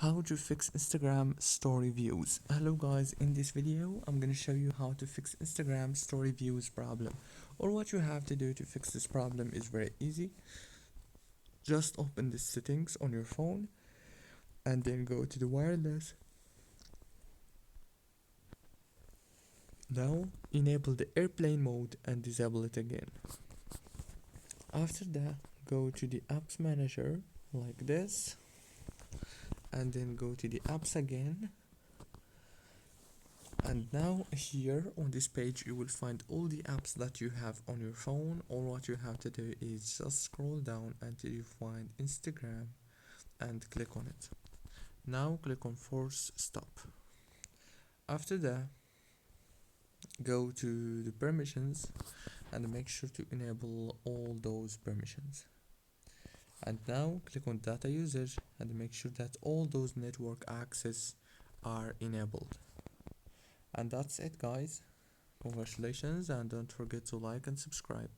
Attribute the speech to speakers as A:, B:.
A: How to fix Instagram story views. Hello guys, in this video I'm gonna show you how to fix Instagram story views problem. Or what you have to do to fix this problem is very easy. Just open the settings on your phone and then go to the wireless. Now enable the airplane mode and disable it again. After that, go to the apps manager like this and then go to the apps again. And now here on this page you will find all the apps that you have on your phone. All what you have to do is just scroll down until you find Instagram and click on it. Now click on force stop. After that, go to the permissions and make sure to enable all those permissions. And now click on data usage and make sure that all those network access are enabled. And that's it guys. Congratulations, and don't forget to like and subscribe.